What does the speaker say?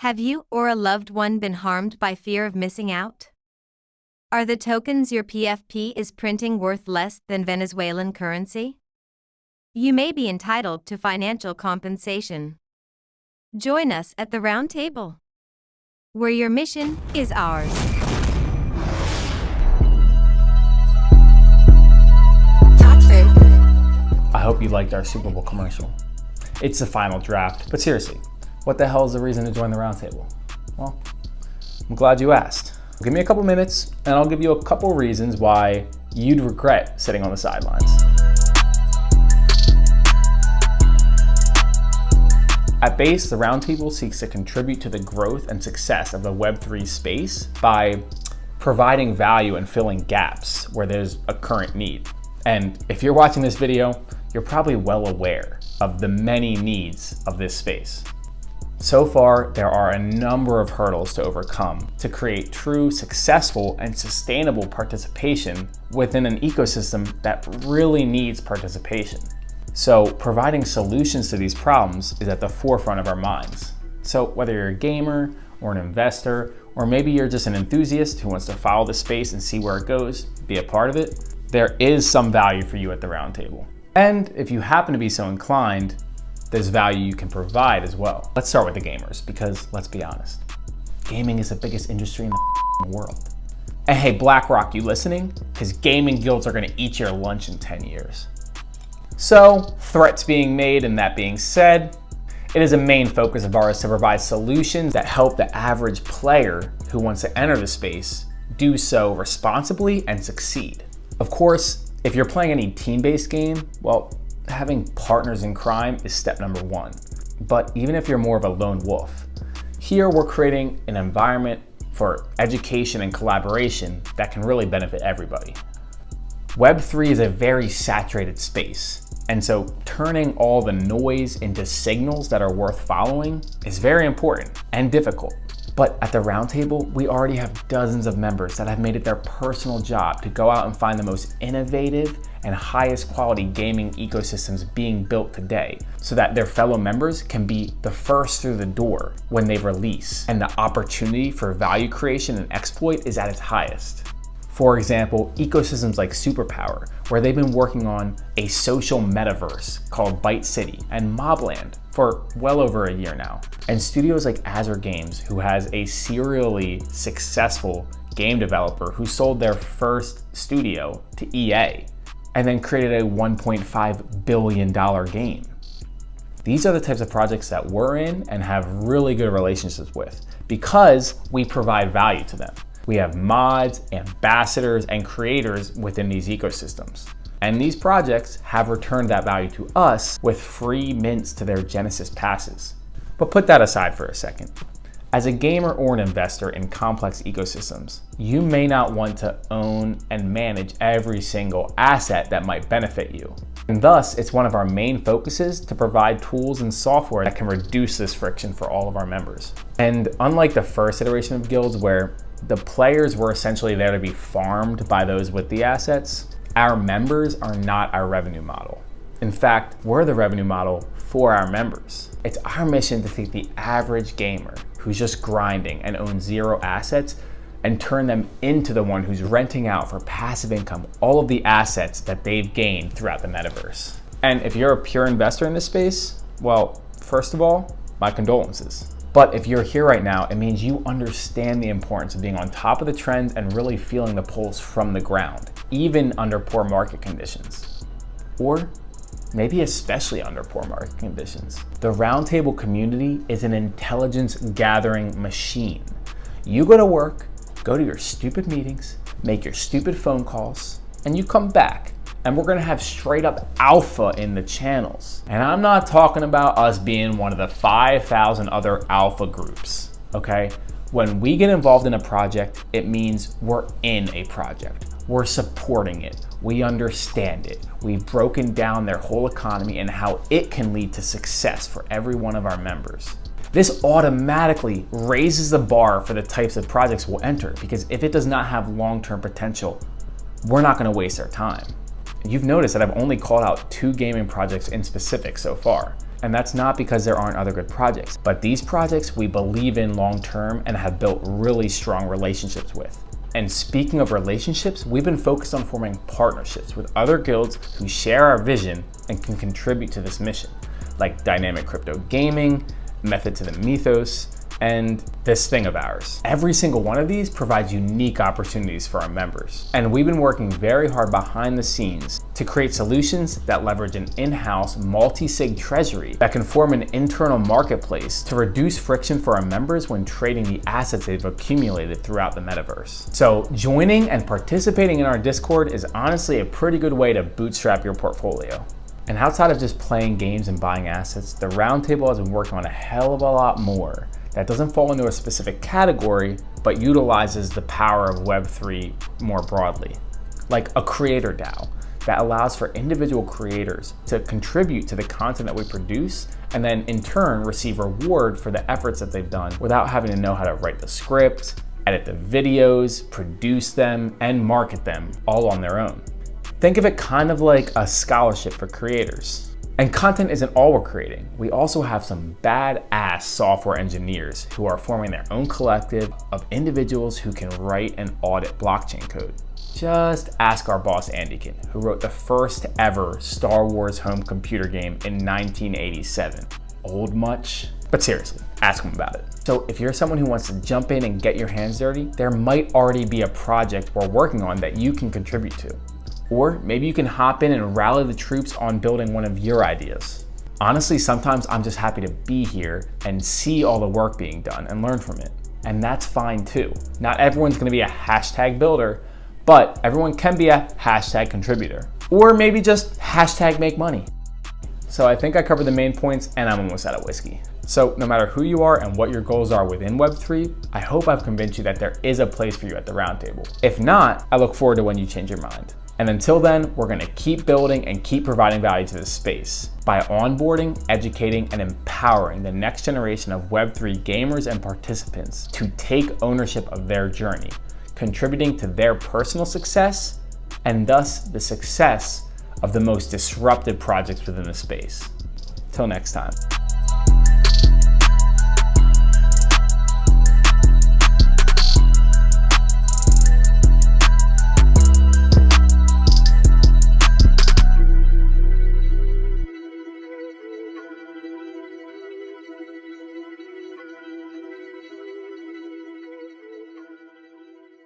Have you or a loved one been harmed by fear of missing out? Are the tokens your PFP is printing worth less than Venezuelan currency? You may be entitled to financial compensation. Join us at the round table, where your mission is ours. Toxic. I hope you liked our Super Bowl commercial. It's the final draft, but seriously, what the hell is the reason to join the roundtable? Well, I'm glad you asked. Give me a couple minutes and I'll give you a couple reasons why you'd regret sitting on the sidelines. At base, the roundtable seeks to contribute to the growth and success of the Web3 space by providing value and filling gaps where there's a current need. And if you're watching this video, you're probably well aware of the many needs of this space. So far, there are a number of hurdles to overcome to create true, successful, and sustainable participation within an ecosystem that really needs participation. So providing solutions to these problems is at the forefront of our minds. So whether you're a gamer or an investor, or maybe you're just an enthusiast who wants to follow the space and see where it goes, be a part of it, there is some value for you at the roundtable. And if you happen to be so inclined, there's value you can provide as well. Let's start with the gamers, because let's be honest, gaming is the biggest industry in the world. And hey, BlackRock, you listening? Because gaming guilds are gonna eat your lunch in 10 years. So, threats being made and that being said, it is a main focus of ours to provide solutions that help the average player who wants to enter the space do so responsibly and succeed. Of course, if you're playing any team-based game, well, having partners in crime is step number one. But even if you're more of a lone wolf, here we're creating an environment for education and collaboration that can really benefit everybody. Web3 is a very saturated space, and so turning all the noise into signals that are worth following is very important and difficult. But at the roundtable, we already have dozens of members that have made it their personal job to go out and find the most innovative and highest quality gaming ecosystems being built today, so that their fellow members can be the first through the door when they release, and the opportunity for value creation and exploit is at its highest. For example, ecosystems like Superpower, where they've been working on a social metaverse called Byte City and Mobland for well over a year now. And studios like Azure Games, who has a serially successful game developer who sold their first studio to EA and then created a $1.5 billion game. These are the types of projects that we're in and have really good relationships with because we provide value to them. We have mods, ambassadors, and creators within these ecosystems. And these projects have returned that value to us with free mints to their Genesis passes. But put that aside for a second. As a gamer or an investor in complex ecosystems, you may not want to own and manage every single asset that might benefit you. And thus, it's one of our main focuses to provide tools and software that can reduce this friction for all of our members. And unlike the first iteration of guilds where the players were essentially there to be farmed by those with the assets, our members are not our revenue model. In fact, we're the revenue model for our members. It's our mission to take the average gamer who's just grinding and owns zero assets and turn them into the one who's renting out for passive income all of the assets that they've gained throughout the metaverse. And if you're a pure investor in this space, well, first of all, my condolences. But if you're here right now, it means you understand the importance of being on top of the trends and really feeling the pulse from the ground, even under poor market conditions. Or maybe especially under poor market conditions. The roundtable community is an intelligence gathering machine. You go to work, go to your stupid meetings, make your stupid phone calls, and you come back. And we're gonna have straight up alpha in the channels. And I'm not talking about us being one of the 5,000 other alpha groups, okay? When we get involved in a project, it means we're in a project. We're supporting it. We understand it. We've broken down their whole economy and how it can lead to success for every one of our members. This automatically raises the bar for the types of projects we'll enter, because if it does not have long-term potential, we're not gonna waste our time. You've noticed that I've only called out 2 gaming projects in specific so far, And that's not because there aren't other good projects, but these projects we believe in long-term and have built really strong relationships with. And speaking of relationships, we've been focused on forming partnerships with other guilds who share our vision and can contribute to this mission, like Dynamic Crypto Gaming, Method to the Mythos, and this thing of ours. Every single one of these provides unique opportunities for our members. And we've been working very hard behind the scenes to create solutions that leverage an in-house multi-sig treasury that can form an internal marketplace to reduce friction for our members when trading the assets they've accumulated throughout the metaverse. So joining and participating in our Discord is honestly a pretty good way to bootstrap your portfolio. And outside of just playing games and buying assets, the Roundtable has been working on a hell of a lot more that doesn't fall into a specific category, but utilizes the power of Web3 more broadly. Like a creator DAO that allows for individual creators to contribute to the content that we produce and then in turn receive reward for the efforts that they've done without having to know how to write the script, edit the videos, produce them, and market them all on their own. Think of it kind of like a scholarship for creators. And content isn't all we're creating. We also have some badass software engineers who are forming their own collective of individuals who can write and audit blockchain code. Just ask our boss Andykin, who wrote the first ever Star Wars home computer game in 1987. Old much? But seriously, ask him about it. So if you're someone who wants to jump in and get your hands dirty, there might already be a project we're working on that you can contribute to. Or maybe you can hop in and rally the troops on building one of your ideas. Honestly, sometimes I'm just happy to be here and see all the work being done and learn from it. And that's fine too. Not everyone's gonna be a hashtag builder, but everyone can be a hashtag contributor. Or maybe just hashtag make money. So I think I covered the main points and I'm almost out of whiskey. So no matter who you are and what your goals are within Web3, I hope I've convinced you that there is a place for you at the Roundtable. If not, I look forward to when you change your mind. And until then, we're gonna keep building and keep providing value to this space by onboarding, educating, and empowering the next generation of Web3 gamers and participants to take ownership of their journey, contributing to their personal success and thus the success of the most disruptive projects within the space. Till next time.